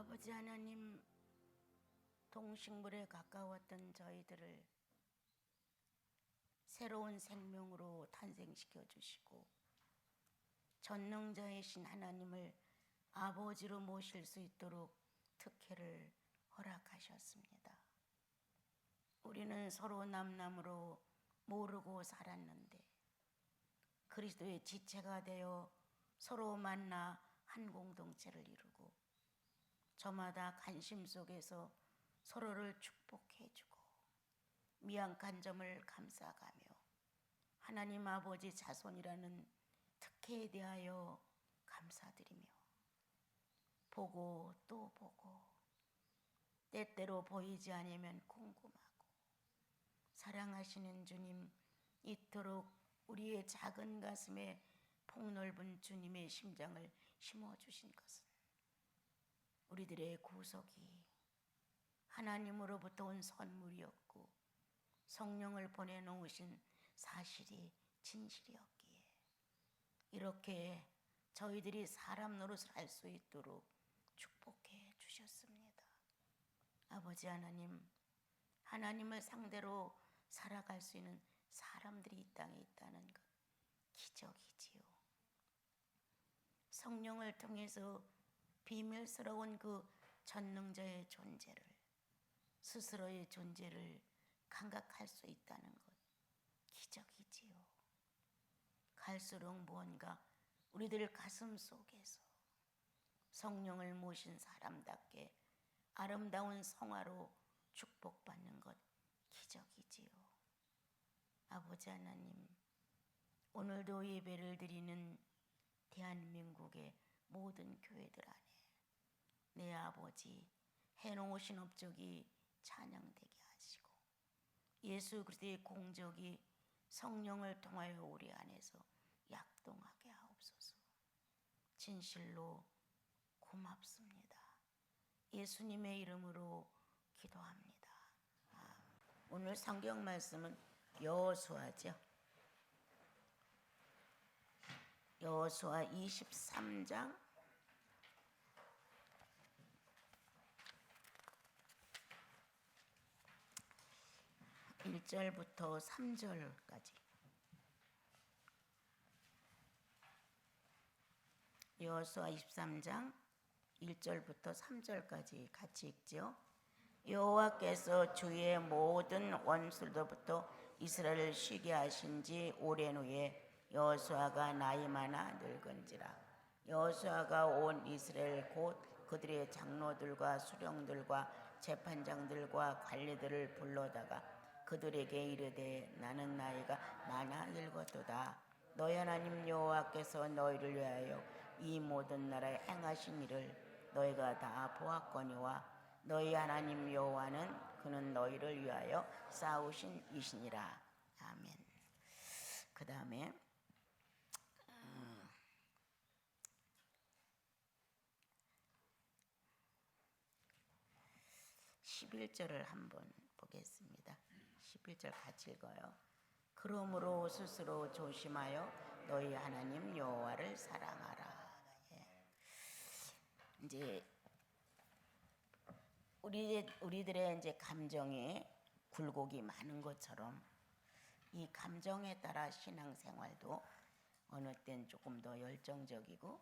아버지 하나님, 동식물에 가까웠던 저희들을 새로운 생명으로 탄생시켜 주시고 전능자이신 하나님을 아버지로 모실 수 있도록 특혜를 허락하셨습니다. 우리는 서로 남남으로 모르고 살았는데 그리스도의 지체가 되어 서로 만나 한 공동체를 이루고 저마다 관심 속에서 서로를 축복해주고 미약한 점을 감싸가며 하나님 아버지 자손이라는 특혜에 대하여 감사드리며 보고 또 보고 때때로 보이지 않으면 궁금하고 사랑하시는 주님, 이토록 우리의 작은 가슴에 폭넓은 주님의 심장을 심어주신 것은 우리들의 구속이 하나님으로부터 온 선물이었고 성령을 보내놓으신 사실이 진실이었기에 이렇게 저희들이 사람 노릇을 할 수 있도록 축복해 주셨습니다. 아버지 하나님, 하나님을 상대로 살아갈 수 있는 사람들이 이 땅에 있다는 것 기적이지요. 성령을 통해서 비밀스러운 그 전능자의 존재를, 스스로의 존재를 감각할 수 있다는 것 기적이지요. 갈수록 무언가 우리들 가슴 속에서 성령을 모신 사람답게 아름다운 성화로 축복받는 것 기적이지요. 아버지 하나님, 오늘도 예배를 드리는 대한민국의 모든 교회들 안에 내 아버지 해놓으신 업적이 찬양되게 하시고 예수 그리스도의 공적이 성령을 통하여 우리 안에서 약동하게 하옵소서. 진실로 고맙습니다. 예수님의 이름으로 기도합니다. 오늘 성경 말씀은 여호수아죠. 여호수아 23장 1절부터 3절까지. 여호수아 23장 1절부터 3절까지 같이 읽죠. 여호와께서 주의 모든 원수로부터 이스라엘을 쉬게 하신 지 오랜 후에 여호수아가 나이 많아 늙은지라. 여호수아가 온 이스라엘 곧 그들의 장로들과 수령들과 재판장들과 관리들을 불러다가 그들에게 이르되 나는 나이가 많아 늙었도다. 너희 하나님 여호와께서 너희를 위하여 이 모든 나라에 행하신 일을 너희가 다 보았거니와 너희 하나님 여호와는 그는 너희를 위하여 싸우신 이시니라. 아멘. 그 다음에 11절을 한번 보겠습니다. 11절 같이 읽어요. 그러므로 스스로 조심하여 너희 하나님 여호와를 사랑하라. 이제 우리들의 이제 감정에 굴곡이 많은 것처럼 이 감정에 따라 신앙생활도 어느 때는 조금 더 열정적이고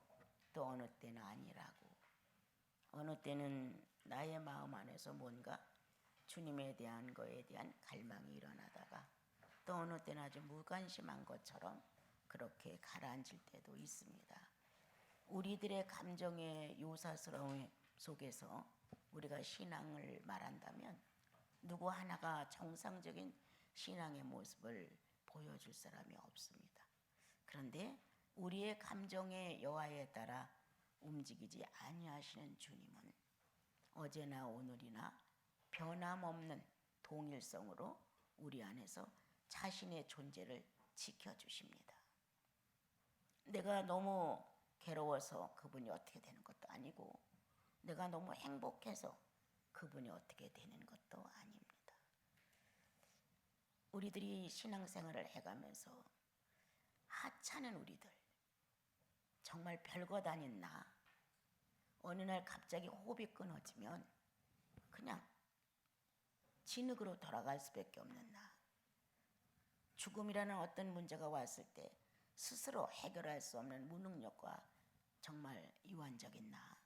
또 어느 때는 아니라고, 어느 때는 나의 마음 안에서 뭔가 주님에 대한 거에 대한 갈망이 일어나다가 또 어느 때는 아주 무관심한 것처럼 그렇게 가라앉을 때도 있습니다. 우리들의 감정의 요사스러움 속에서 우리가 신앙을 말한다면 누구 하나가 정상적인 신앙의 모습을 보여줄 사람이 없습니다. 그런데 우리의 감정의 여하에 따라 움직이지 아니하시는 주님은 어제나 오늘이나 변함없는 동일성으로 우리 안에서 자신의 존재를 지켜주십니다. 내가 너무 괴로워서 그분이 어떻게 되는 것도 아니고 내가 너무 행복해서 그분이 어떻게 되는 것도 아닙니다. 우리들이 신앙생활을 해가면서 하찮은 우리들, 정말 별것 아닌 나, 어느 날 갑자기 호흡이 끊어지면 그냥 진흙으로 돌아갈 수밖에 없는 나. 죽음이라는 어떤 문제가 왔을 때 스스로 해결할 수 없는 무능력과 정말 이완적인 나.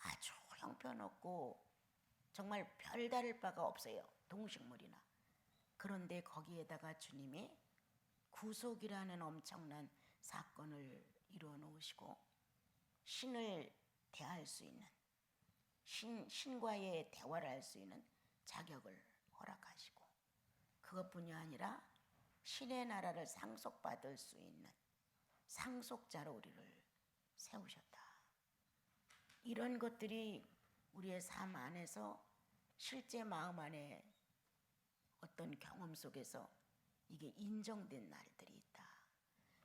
아주 형편없고 정말 별다를 바가 없어요. 동식물이나. 그런데 거기에다가 주님이 구속이라는 엄청난 사건을 이루어 놓으시고 신을 대할 수 있는, 신과의 대화를 할 수 있는 자격을 허락하시고, 그것뿐이 아니라 신의 나라를 상속받을 수 있는 상속자로 우리를 세우셨다. 이런 것들이 우리의 삶 안에서 실제 마음 안에 어떤 경험 속에서 이게 인정된 날들이 있다.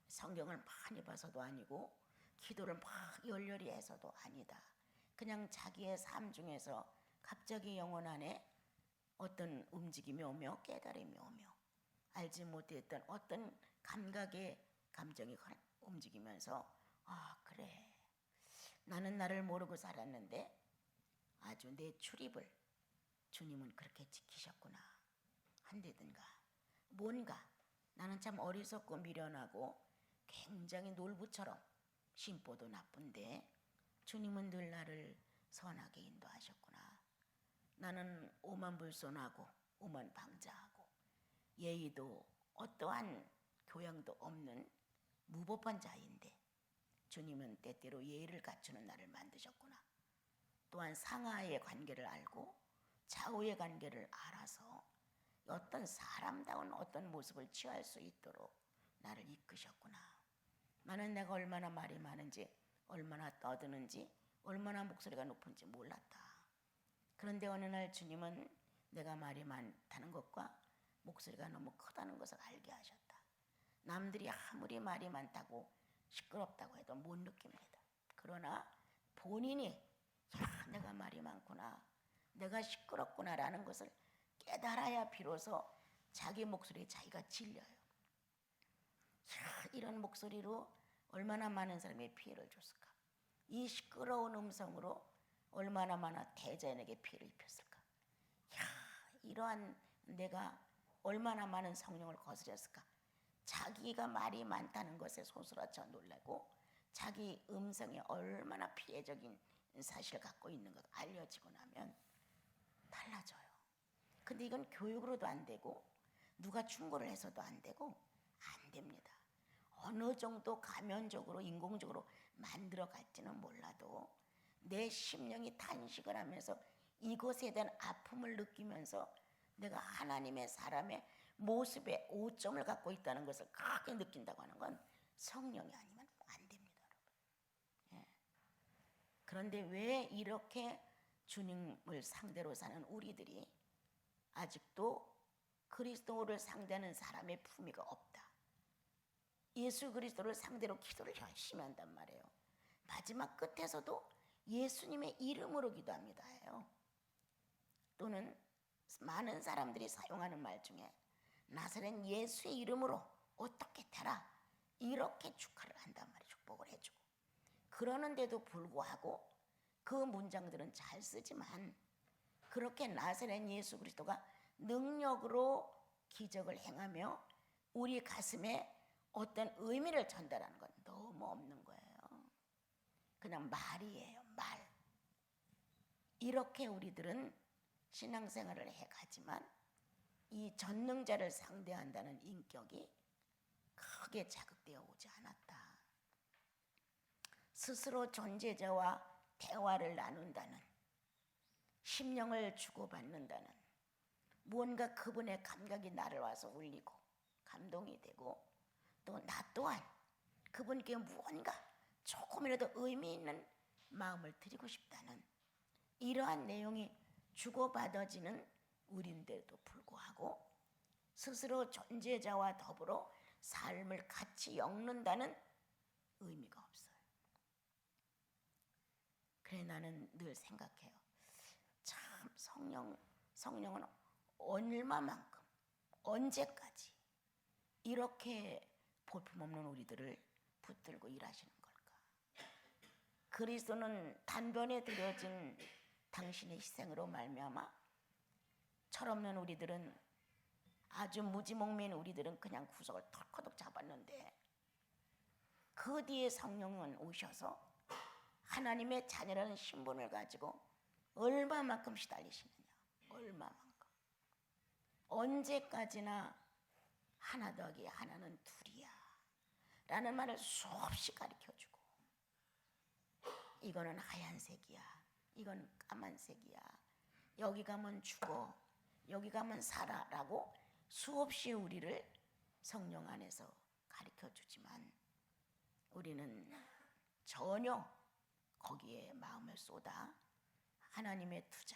성경을 많이 봐서도 아니고 기도를 막 열렬히 해서도 아니다. 그냥 자기의 삶 중에서 갑자기 영혼 안에 어떤 움직임이 오며 깨달음이 오며 알지 못했던 어떤 감각의 감정이 움직이면서 아 그래, 나는 나를 모르고 살았는데 아주 내 출입을 주님은 그렇게 지키셨구나 한다든가, 뭔가 나는 참 어리석고 미련하고 굉장히 놀부처럼 심보도 나쁜데 주님은 늘 나를 선하게 인도하셨구나. 나는 오만불손하고 오만방자하고 예의도 어떠한 교양도 없는 무법한 자인데 주님은 때때로 예의를 갖추는 나를 만드셨구나. 또한 상하의 관계를 알고 좌우의 관계를 알아서 어떤 사람다운 어떤 모습을 취할 수 있도록 나를 이끄셨구나. 나는 내가 얼마나 말이 많은지, 얼마나 떠드는지, 얼마나 목소리가 높은지 몰랐다. 그런데 어느 날 주님은 내가 말이 많다는 것과 목소리가 너무 크다는 것을 알게 하셨다. 남들이 아무리 말이 많다고 시끄럽다고 해도 못 느낍니다. 그러나 본인이 야, 내가 말이 많구나, 내가 시끄럽구나 라는 것을 깨달아야 비로소 자기 목소리에 자기가 질려요. 야, 이런 목소리로 얼마나 많은 사람이 피해를 줬을까. 이 시끄러운 음성으로 얼마나 많은 대자연에게 피해를 입혔을까. 야, 이러한 내가 얼마나 많은 성령을 거스렸을까. 자기가 말이 많다는 것에 소스라쳐 놀라고 자기 음성에 얼마나 피해적인 사실을 갖고 있는 것 알려지고 나면 달라져요. 근데 이건 교육으로도 안 되고 누가 충고를 해서도 안 되고 안 됩니다. 어느 정도 가면적으로 인공적으로 만들어 갈지는 몰라도 내 심령이 탄식을 하면서 이것에 대한 아픔을 느끼면서 내가 하나님의 사람의 모습에 오점을 갖고 있다는 것을 크게 느낀다고 하는 건 성령이 아니면 안 됩니다, 여러분. 예. 그런데 왜 이렇게 주님을 상대로 사는 우리들이 아직도 그리스도를 상대하는 사람의 품위가 없다. 예수 그리스도를 상대로 기도를 열심히 한단 말이에요. 마지막 끝에서도 예수님의 이름으로 기도합니다 해요. 또는 많은 사람들이 사용하는 말 중에 나사렛 예수의 이름으로 어떻게 되라 이렇게 축하를 한단 말이에요. 축복을 해주고. 그러는데도 불구하고 그 문장들은 잘 쓰지만 그렇게 나사렛 예수 그리스도가 능력으로 기적을 행하며 우리 가슴에 어떤 의미를 전달하는 건 너무 없는 거예요. 그냥 말이에요, 말. 이렇게 우리들은 신앙생활을 해가지만 이 전능자를 상대한다는 인격이 크게 자극되어 오지 않았다. 스스로 존재자와 대화를 나눈다는, 심령을 주고받는다는, 무언가 그분의 감각이 나를 와서 울리고 감동이 되고 또 나 또한 그분께 무언가 조금이라도 의미 있는 마음을 드리고 싶다는 이러한 내용이 주고받아지는 우리인데도 불구하고 스스로 존재자와 더불어 삶을 같이 엮는다는 의미가 없어요. 그래 나는 늘 생각해요. 참 성령은 얼마만큼 언제까지 이렇게 볼품없는 우리들을 붙들고 일하시는 걸까. 그리스도는 단번에 드려진 당신의 희생으로 말미암아 철없는 우리들은, 아주 무지몽매인 우리들은 그냥 구석을 털커덕 잡았는데, 그 뒤에 성령은 오셔서 하나님의 자녀라는 신분을 가지고 얼마만큼 시달리시느냐, 얼마만큼. 언제까지나 하나 더하기 하나는 둘이야 라는 말을 수없이 가르쳐주고, 이거는 하얀색이야, 이건 까만색이야, 여기 가면 죽어, 여기 가면 살아 라고 수없이 우리를 성령 안에서 가르쳐주지만 우리는 전혀 거기에 마음을 쏟아 하나님의 투자,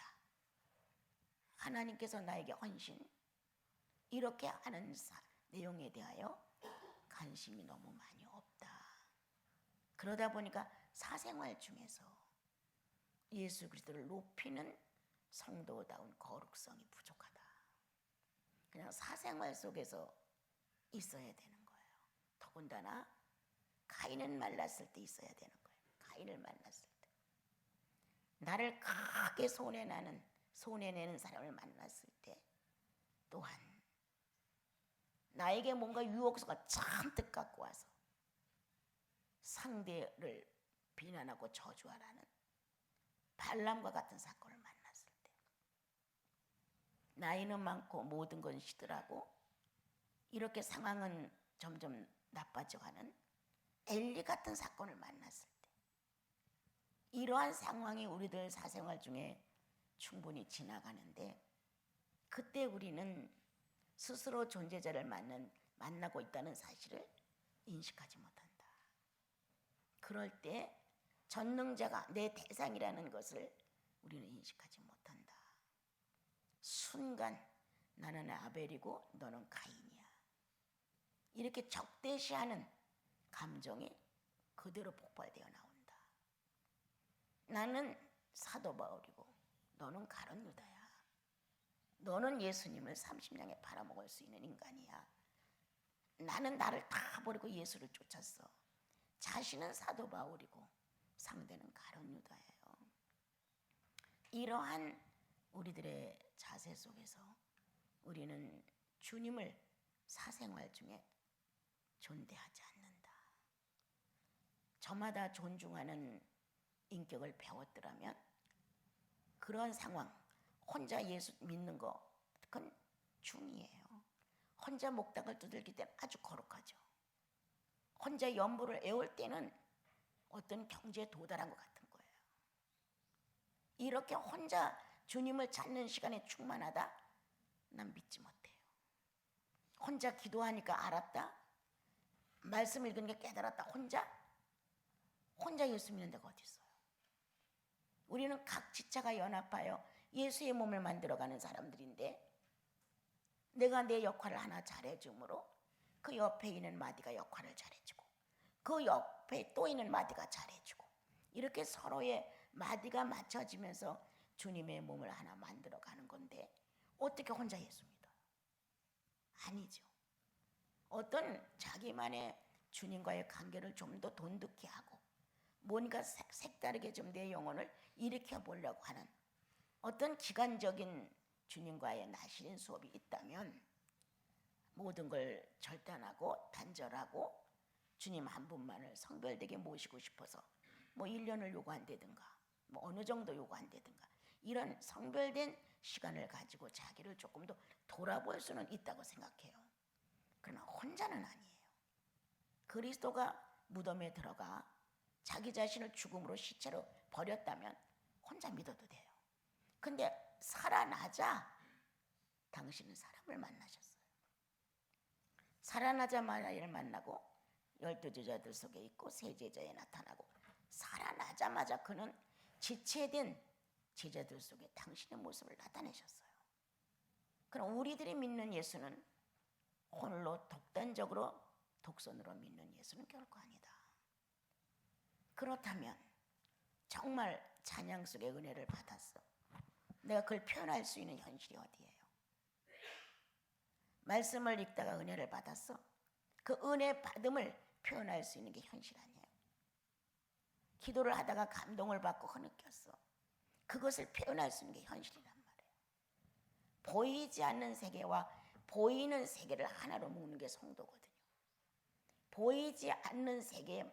하나님께서 나에게 헌신, 이렇게 하는 내용에 대하여 관심이 너무 많이 없다. 그러다 보니까 사생활 중에서 예수 그리스도를 높이는 성도다운 거룩성이 부족하다. 그냥 사생활 속에서 있어야 되는 거예요. 더군다나 가인은 말랐을 때 있어야 되는 거예요. 가인을 만났을 때, 나를 크게 손해내는 사람을 만났을 때, 또한 나에게 뭔가 유혹소가 잔뜩 갖고 와서 상대를 비난하고 저주하라는 발람과 같은 사건을 만났을 때, 나이는 많고 모든 건 시들하고 이렇게 상황은 점점 나빠져가는 엘리 같은 사건을 만났을 때, 이러한 상황이 우리들 사생활 중에 충분히 지나가는데, 그때 우리는 스스로 존재자를 만나고 있다는 사실을 인식하지 못한다. 그럴 때 전능자가 내 대상이라는 것을 우리는 인식하지 못한다. 순간 나는 아벨이고 너는 가인이야, 이렇게 적대시하는 감정이 그대로 폭발되어 나온다. 나는 사도 바울이고 너는 가룟 유다야. 너는 예수님을 30냥에 팔아먹을 수 있는 인간이야. 나는 나를 다 버리고 예수를 쫓았어. 자신은 사도 바울이고 상대는 가룟 유다예요. 이러한 우리들의 자세 속에서 우리는 주님을 사생활 중에 존대하지 않는다. 저마다 존중하는 인격을 배웠더라면 그런 상황, 혼자 예수 믿는 거 그건 중이에요. 혼자 목닥을 두들길 때는 아주 거룩하죠. 혼자 연보를 애울 때는 어떤 경지에 도달한 것 같은 거예요. 이렇게 혼자 주님을 찾는 시간에 충만하다? 난 믿지 못해요. 혼자 기도하니까 알았다? 말씀 읽으니까 깨달았다? 혼자 예수 믿는 데가 어디 있어요? 우리는 각 지체가 연합하여 예수의 몸을 만들어가는 사람들인데, 내가 내 역할을 하나 잘해주므로 그 옆에 있는 마디가 역할을 잘해주고, 그 옆에 또 있는 마디가 잘해주고, 이렇게 서로의 마디가 맞춰지면서 주님의 몸을 하나 만들어가는 건데, 어떻게 혼자 예수 믿어요? 아니죠. 어떤 자기만의 주님과의 관계를 좀 더 돈독히 하고 뭔가 색다르게 좀 내 영혼을 일으켜 보려고 하는 어떤 기간적인 주님과의 나시린 수업이 있다면, 모든 걸 절단하고 단절하고 주님 한 분만을 성별되게 모시고 싶어서 뭐 1년을 요구한다든가 뭐 어느 정도 요구한다든가, 이런 성별된 시간을 가지고 자기를 조금 더 돌아볼 수는 있다고 생각해요. 그러나 혼자는 아니에요. 그리스도가 무덤에 들어가 자기 자신을 죽음으로 시체로 버렸다면 혼자 믿어도 돼요. 근데 살아나자 당신은 사람을 만나셨어요. 살아나자 마리아를 만나고 12 제자들 속에 있고 세 제자에 나타나고, 살아나자마자 그는 지체된 제자들 속에 당신의 모습을 나타내셨어요. 그럼 우리들이 믿는 예수는 홀로 독단적으로 독선으로 믿는 예수는 결코 아니다. 그렇다면 정말 찬양 속의 은혜를 받았어. 내가 그걸 표현할 수 있는 현실이 어디예요? 말씀을 읽다가 은혜를 받았어. 그 은혜 받음을 표현할 수 있는 게 현실 아니에요? 기도를 하다가 감동을 받고 흐느꼈어. 그것을 표현할 수 있는 게 현실이란 말이에요. 보이지 않는 세계와 보이는 세계를 하나로 묶는 게 성도거든요. 보이지 않는 세계의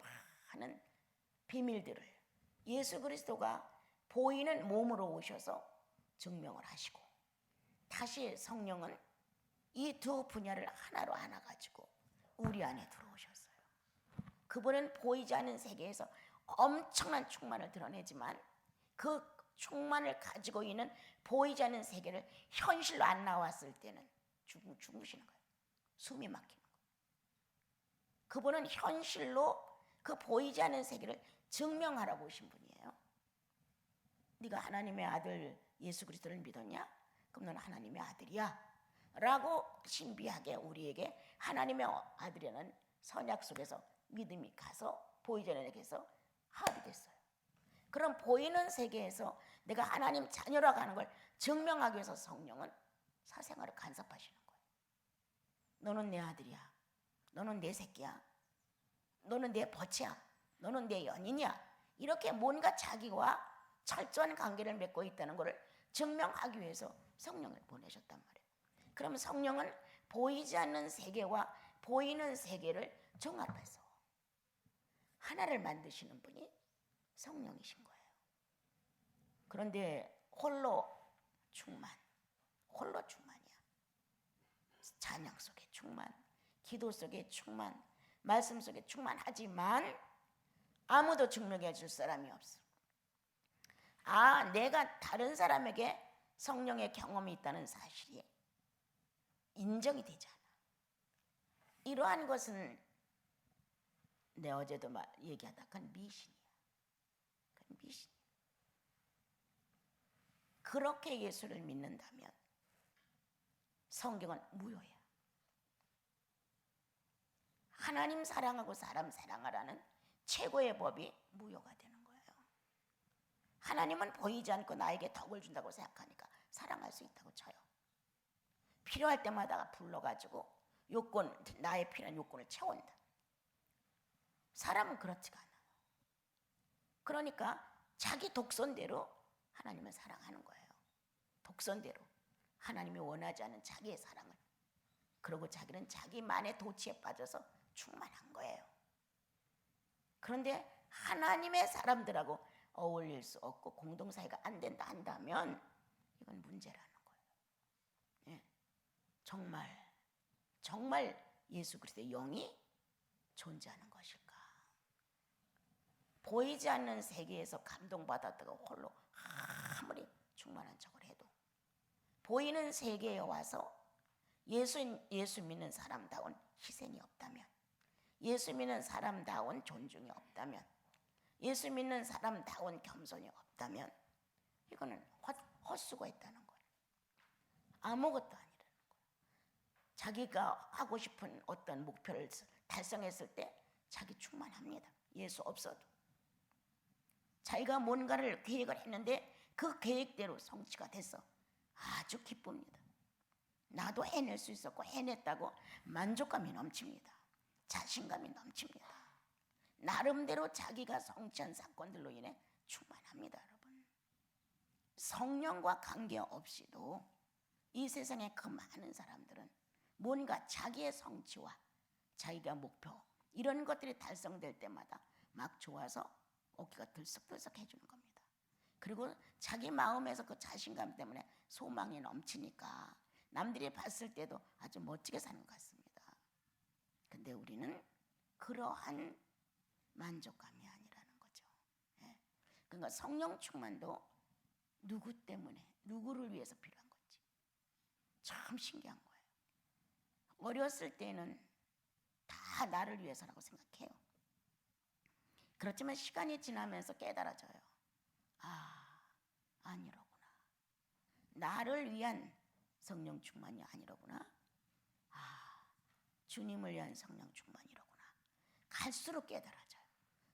많은 비밀들을 예수 그리스도가 보이는 몸으로 오셔서 증명을 하시고, 다시 성령은 이 두 분야를 하나로 안아가지고 우리 안에 들어오셨어요. 그분은 보이지 않는 세계에서 엄청난 충만을 드러내지만 그 충만을 가지고 있는 보이지 않는 세계를 현실로 안 나왔을 때는 죽으시는 거예요. 숨이 막히는 거예요. 그분은 현실로 그 보이지 않는 세계를 증명하라고 오신 분이에요. 네가 하나님의 아들 예수 그리스도를 믿었냐? 그럼 너는 하나님의 아들이야 라고 신비하게 우리에게 하나님의 아들이라는 선약 속에서 믿음이 가서 보이지 않는 세계에서 합의됐어요. 그럼 보이는 세계에서 내가 하나님 자녀라고 하는 걸 증명하기 위해서 성령은 사생활을 간섭하시는 거예요. 너는 내 아들이야. 너는 내 새끼야. 너는 내 버치야. 너는 내 연인이야. 이렇게 뭔가 자기와 철저한 관계를 맺고 있다는 것을 증명하기 위해서 성령을 보내셨단 말이에요. 그럼 성령은 보이지 않는 세계와 보이는 세계를 종합해서 하나를 만드시는 분이 성령이신 거예요. 그런데 홀로 충만이야. 찬양 속에 충만, 기도 속에 충만, 말씀 속에 충만하지만 아무도 증명해 줄 사람이 없어. 내가 다른 사람에게 성령의 경험이 있다는 사실이 인정이 되지 않아. 이러한 것은 내 어제도 얘기하다 그건 미신이야. 그건 미신이야. 그렇게 예수를 믿는다면 성경은 무효야. 하나님 사랑하고 사람 사랑하라는 최고의 법이 무효가 되는 거예요. 하나님은 보이지 않고 나에게 덕을 준다고 생각하니까 사랑할 수 있다고 쳐요. 필요할 때마다 불러가지고 나의 필요한 요건을 채운다. 사람은 그렇지가 않아요. 그러니까 자기 독선대로 하나님을 사랑하는 거예요. 독선대로 하나님이 원하지 않은 자기의 사랑을, 그리고 자기는 자기만의 도취에 빠져서 충만한 거예요. 그런데 하나님의 사람들하고 어울릴 수 없고 공동사회가 안 된다 한다면 이건 문제라는 거예요. 예. 정말 예수 그리스도의 영이 존재하는 것일까? 보이지 않는 세계에서 감동받았다가 홀로 아무리 충만한 척을 해도 보이는 세계에 와서 예수 믿는 사람다운 희생이 없다면, 예수 믿는 사람다운 존중이 없다면, 예수 믿는 사람다운 겸손이 없다면 이거는 헛수고했다는 거예요. 아무것도 아니라는 거예요. 자기가 하고 싶은 어떤 목표를 달성했을 때 자기 충만합니다. 예수 없어도. 자기가 뭔가를 계획을 했는데 그 계획대로 성취가 됐어. 아주 기쁩니다. 나도 해낼 수 있었고 해냈다고 만족감이 넘칩니다. 자신감이 넘칩니다. 나름대로 자기가 성취한 사건들로 인해 충만합니다. 여러분, 성령과 관계없이도 이 세상에 그 많은 사람들은 뭔가 자기의 성취와 자기가 목표 이런 것들이 달성될 때마다 막 좋아서 어깨가 들썩들썩 해주는 겁니다. 그리고 자기 마음에서 그 자신감 때문에 소망이 넘치니까 남들이 봤을 때도 아주 멋지게 사는 것 같습니다. 근데 우리는 그러한 만족감이 아니라는 거죠. 예. 그러니까 성령 충만도 누구 때문에, 누구를 위해서 필요한 건지 참 신기한 거예요. 어렸을 때는 다 나를 위해서라고 생각해요. 그렇지만 시간이 지나면서 깨달아져요. 아니로구나. 나를 위한 성령 충만이 아니로구나. 주님을 위한 성령 충만이로구나. 갈수록 깨달아져요.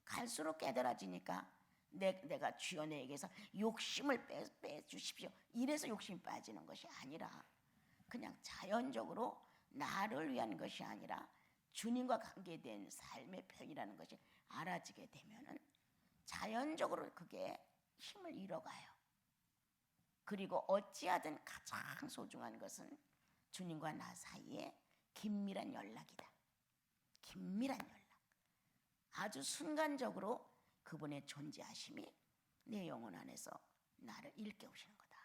갈수록 깨달아지니까 내가 주여 내게서 욕심을 빼주십시오. 이래서 욕심이 빠지는 것이 아니라 그냥 자연적으로 나를 위한 것이 아니라 주님과 관계된 삶의 편이라는 것이 알아지게 되면은 자연적으로 그게 힘을 잃어가요. 그리고 어찌하든 가장 소중한 것은 주님과 나 사이에 긴밀한 연락이다. 긴밀한 연락. 아주 순간적으로 그분의 존재하심이 내 영혼 안에서 나를 일깨우시는 거다.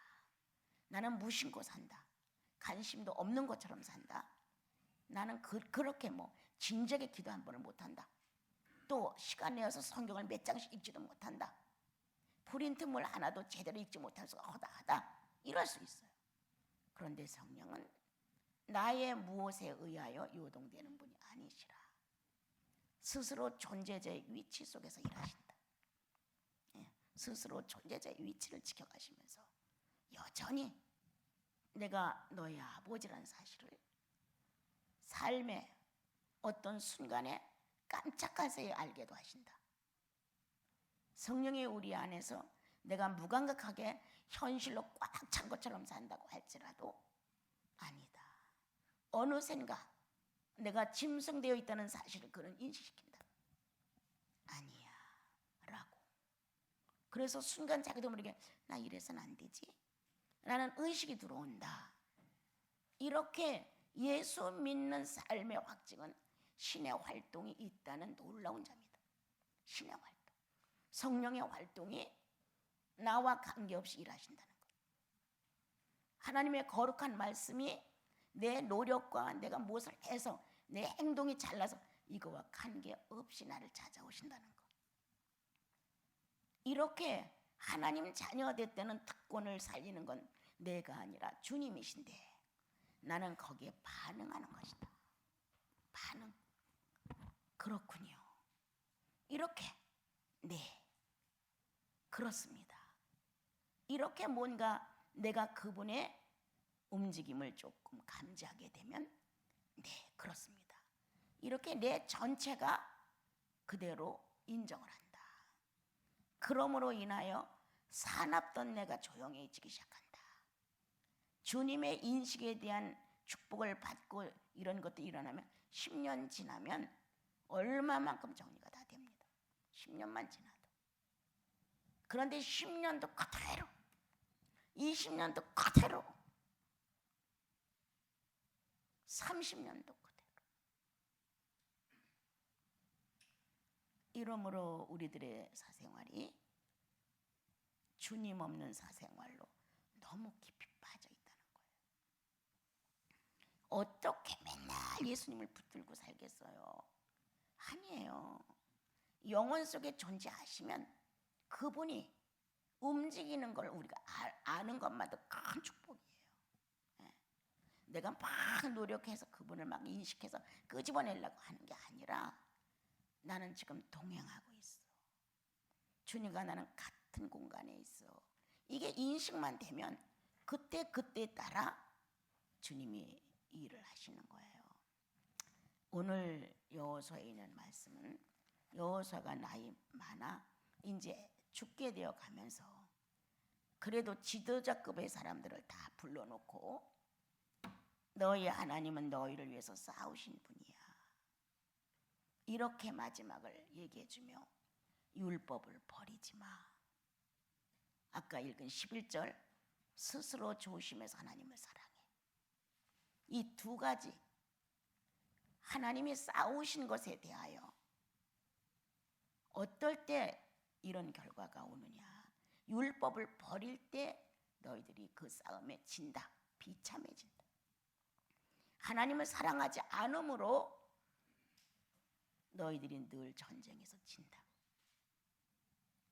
나는 무심코 산다. 관심도 없는 것처럼 산다. 나는 그렇게 진작에 기도 한 번을 못한다. 또 시간 내어서 성경을 몇 장씩 읽지도 못한다. 프린트물 하나도 제대로 읽지 못해서 허다하다. 이럴 수 있어요. 그런데 성령은 나의 무엇에 의하여 요동되는 분이 아니시라. 스스로 존재자의 위치 속에서 일하신다. 스스로 존재자의 위치를 지켜가시면서 여전히 내가 너의 아버지라는 사실을 삶의 어떤 순간에 깜짝한 새에 알게도 하신다. 성령이 우리 안에서 내가 무감각하게 현실로 꽉 찬 것처럼 산다고 할지라도 아니다. 어느샌가 내가 짐승되어 있다는 사실을 그는 인식시킨다. 아니야 라고. 그래서 순간 자기도 모르게 나 이래서는 안 되지 라는 의식이 들어온다. 이렇게 예수 믿는 삶의 확증은 신의 활동이 있다는 놀라운 점이다. 신의 활동. 성령의 활동이 나와 관계없이 일하신다는 것. 하나님의 거룩한 말씀이 내 노력과 내가 무엇을 해서 내 행동이 잘나서 이거와 관계없이 나를 찾아오신다는 것. 이렇게 하나님 자녀 됐다는 특권을 살리는 건 내가 아니라 주님이신데 나는 거기에 반응하는 것이다. 반응. 그렇군요. 이렇게 그렇습니다. 이렇게 뭔가 내가 그분의 움직임을 조금 감지하게 되면 그렇습니다. 이렇게 내 전체가 그대로 인정을 한다. 그러므로 인하여 사납던 내가 조용해지기 시작한다. 주님의 인식에 대한 축복을 받고 이런 것도 일어나면 10년 지나면 얼마만큼 정리가 다 됩니다. 10년만 지나도. 그런데 10년도 그대로 20년도 그대로 30년도 그대로. 이러므로 우리들의 사생활이 주님 없는 사생활로 너무 깊이 빠져 있다는 거예요. 어떻게 맨날 예수님을 붙들고 살겠어요? 아니에요. 영혼 속에 존재하시면 그분이 움직이는 걸 우리가 아는 것만도 큰 축복이에요. 내가 막 노력해서 그분을 막 인식해서 끄집어내려고 하는 게 아니라 나는 지금 동행하고 있어. 주님과 나는 같은 공간에 있어. 이게 인식만 되면 그때 따라 주님이 일을 하시는 거예요. 오늘 여호수아에 있는 말씀은 여호수아가 나이 많아 이제 죽게 되어 가면서 그래도 지도자급의 사람들을 다 불러놓고 너희 하나님은 너희를 위해서 싸우신 분이야. 이렇게 마지막을 얘기해주며 율법을 버리지 마. 아까 읽은 11절 스스로 조심해서 하나님을 사랑해. 이 두 가지 하나님이 싸우신 것에 대하여 어떨 때 이런 결과가 오느냐. 율법을 버릴 때 너희들이 그 싸움에 진다. 비참해진다. 하나님을 사랑하지 않으므로 너희들이 늘 전쟁에서 진다.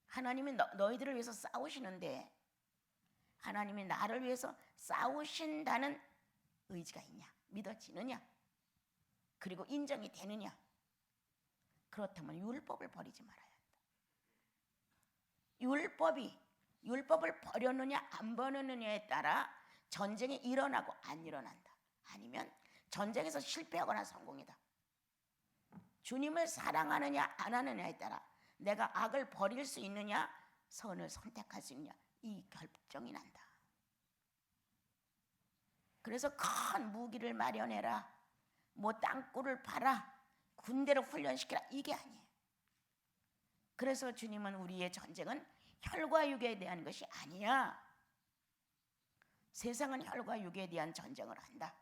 하나님이 너희들을 위해서 싸우시는데 하나님이 나를 위해서 싸우신다는 의지가 있냐? 믿어지느냐? 그리고 인정이 되느냐? 그렇다면 율법을 버리지 말아야 한다. 율법을 버렸느냐 안 버렸느냐에 따라 전쟁이 일어나고 안 일어난다. 아니면 전쟁에서 실패하거나 성공이다. 주님을 사랑하느냐 안 하느냐에 따라 내가 악을 버릴 수 있느냐 선을 선택할 수 있느냐 이 결정이 난다. 그래서 큰 무기를 마련해라, 땅굴을 파라, 군대를 훈련시키라 이게 아니에요. 그래서 주님은 우리의 전쟁은 혈과 육에 대한 것이 아니야. 세상은 혈과 육에 대한 전쟁을 한다.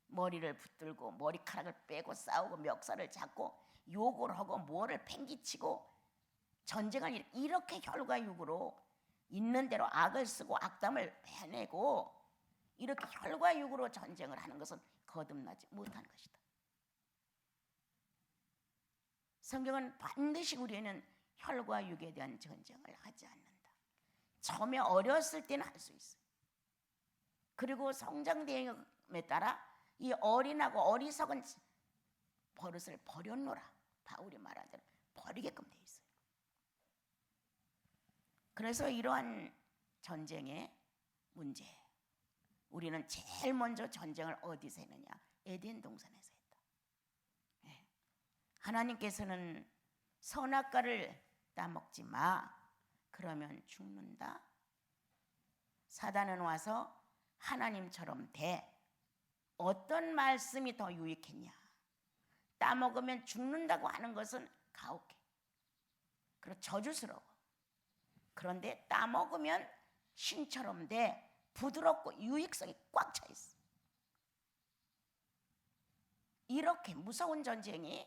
머리를 붙들고 머리카락을 빼고 싸우고 멱살을 잡고 욕을 하고 뭐를 팽기치고 전쟁을 이렇게 혈과 육으로 있는 대로 악을 쓰고 악담을 해내고 이렇게 혈과 육으로 전쟁을 하는 것은 거듭나지 못한 것이다. 성경은 반드시 우리는 혈과 육에 대한 전쟁을 하지 않는다. 처음에 어렸을 때는 할 수 있어요. 그리고 성장됨에 따라 이 어린하고 어리석은 버릇을 버려놓으라. 바울이 말한 대로 버리게끔 돼 있어요. 그래서 이러한 전쟁의 문제, 우리는 제일 먼저 전쟁을 어디서 했느냐? 에덴 동산에서 했다. 네. 하나님께서는 선악과를 따먹지 마. 그러면 죽는다. 사단은 와서 하나님처럼 돼. 어떤 말씀이 더 유익했냐? 따먹으면 죽는다고 하는 것은 가혹해. 그리고 저주스러워. 그런데 따먹으면 신처럼 돼. 부드럽고 유익성이 꽉 차 있어. 이렇게 무서운 전쟁이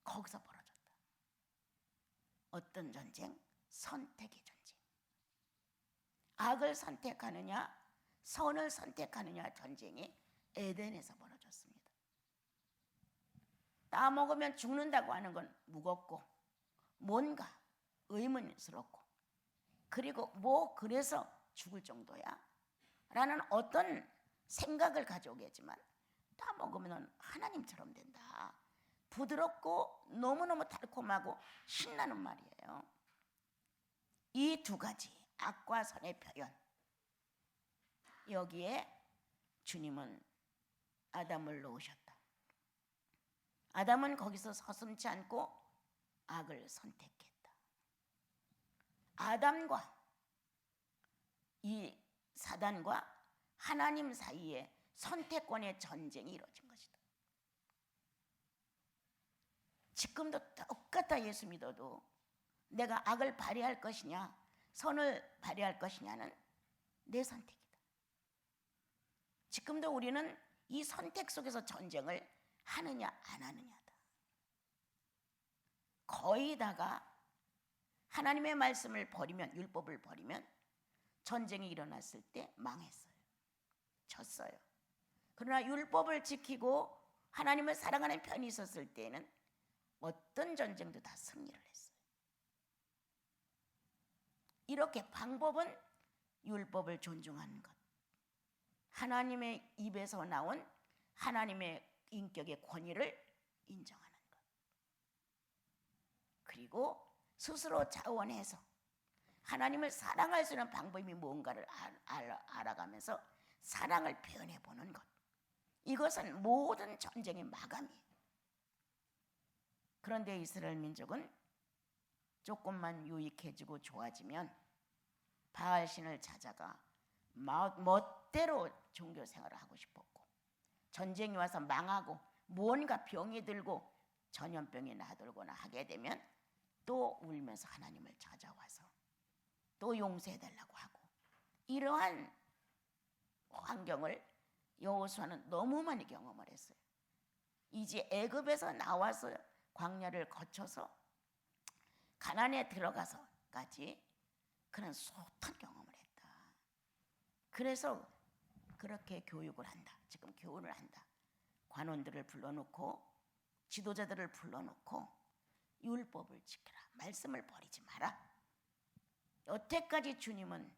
거기서 벌어졌다. 어떤 전쟁? 선택의 전쟁. 악을 선택하느냐 선을 선택하느냐 전쟁이 에덴에서 벌어졌습니다. 따먹으면 죽는다고 하는 건 무겁고 뭔가 의문스럽고 그리고 뭐 그래서 죽을 정도야? 라는 어떤 생각을 가져오겠지만 따먹으면 하나님처럼 된다. 부드럽고 너무너무 달콤하고 신나는 말이에요. 이 두 가지 악과 선의 표현, 여기에 주님은 아담을 놓으셨다. 아담은 거기서 서슴지 않고 악을 선택했다. 아담과 이 사단과 하나님 사이에 선택권의 전쟁이 이루어진 것이다. 지금도 똑같아. 예수 믿어도 내가 악을 발휘할 것이냐 선을 발휘할 것이냐는 내 선택이다. 지금도 우리는 이 선택 속에서 전쟁을 하느냐 안 하느냐다. 거의 다가 하나님의 말씀을 버리면, 율법을 버리면 전쟁이 일어났을 때 망했어요. 졌어요. 그러나 율법을 지키고 하나님을 사랑하는 편이 있었을 때는 어떤 전쟁도 다 승리를 했어요. 이렇게 방법은 율법을 존중하는 것, 하나님의 입에서 나온 하나님의 인격의 권위를 인정하는 것, 그리고 스스로 자원해서 하나님을 사랑할 수 있는 방법이 뭔가를 알아가면서 사랑을 표현해 보는 것, 이것은 모든 전쟁의 마감이에요. 그런데 이스라엘 민족은 조금만 유익해지고 좋아지면 바알신을 찾아가 멋대로 종교 생활을 하고 싶었고, 전쟁이 와서 망하고 뭔가 병이 들고 전염병이 나돌거나 하게 되면 또 울면서 하나님을 찾아와서 또 용서해달라고 하고, 이러한 환경을 여호수아는 너무 많이 경험을 했어요. 이제 애굽에서 나와서 광야를 거쳐서 가나안에 들어가서까지 그런 숱한 경험을 했다. 그래서 그렇게 교육을 한다. 지금 교훈을 한다. 관원들을 불러놓고 지도자들을 불러놓고 율법을 지켜라. 말씀을 버리지 마라. 여태까지 주님은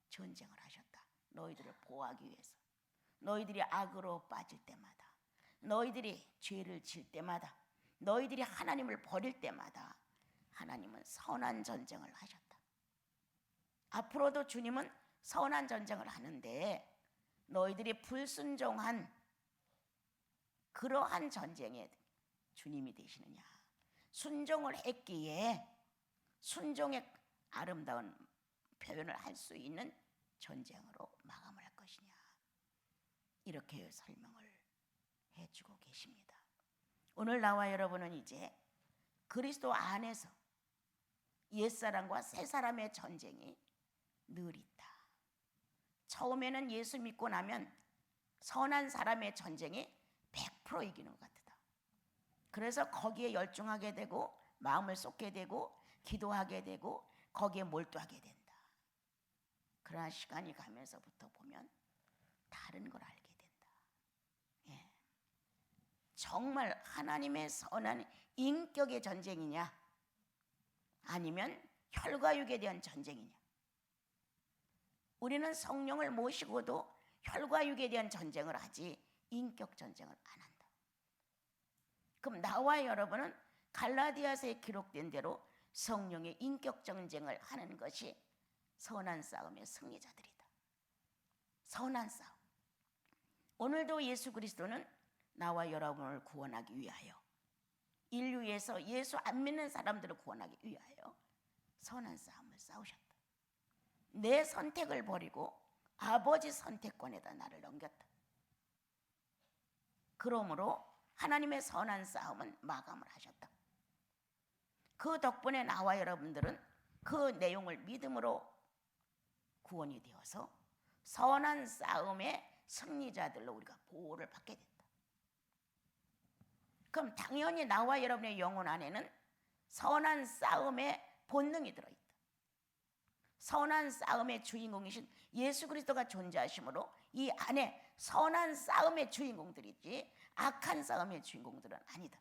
전쟁을 하셨다. 너희들을 보호하기 위해서. 너희들이 악으로 빠질 때마다, 너희들이 죄를 질 때마다, 너희들이 하나님을 버릴 때마다 하나님은 선한 전쟁을 하셨다. 앞으로도 주님은 선한 전쟁을 하는데 너희들이 불순종한 그러한 전쟁에 주님이 되시느냐? 순종을 했기에 순종의 아름다운 표현을 할 수 있는 전쟁으로 마감을 할 것이냐? 이렇게 설명을 해주고 계십니다. 오늘 나와 여러분은 이제 그리스도 안에서 옛사람과 새사람의 전쟁이 늘 있다. 처음에는 예수 믿고 나면 선한 사람의 전쟁이 100% 이기는 것 같다. 그래서 거기에 열중하게 되고 마음을 쏟게 되고 기도하게 되고 거기에 몰두하게 된다. 그러나 시간이 가면서부터 보면 다른 걸 알게 된다. 예. 정말 하나님의 선한 인격의 전쟁이냐 아니면 혈과육에 대한 전쟁이냐. 우리는 성령을 모시고도 혈과육에 대한 전쟁을 하지 인격 전쟁을 안 한다. 그럼 나와 여러분은 갈라디아서에 기록된 대로 성령의 인격 전쟁을 하는 것이 선한 싸움의 승리자들이다. 선한 싸움. 오늘도 예수 그리스도는 나와 여러분을 구원하기 위하여, 인류에서 예수 안 믿는 사람들을 구원하기 위하여 선한 싸움을 싸우셨다. 내 선택을 버리고 아버지 선택권에다 나를 넘겼다. 그러므로 하나님의 선한 싸움은 마감을 하셨다. 그 덕분에 나와 여러분들은 그 내용을 믿음으로 구원이 되어서 선한 싸움의 승리자들로 우리가 보호를 받게 된다. 그럼 당연히 나와 여러분의 영혼 안에는 선한 싸움의 본능이 들어있다. 선한 싸움의 주인공이신 예수 그리스도가 존재하시므로 이 안에 선한 싸움의 주인공들이지 악한 싸움의 주인공들은 아니다.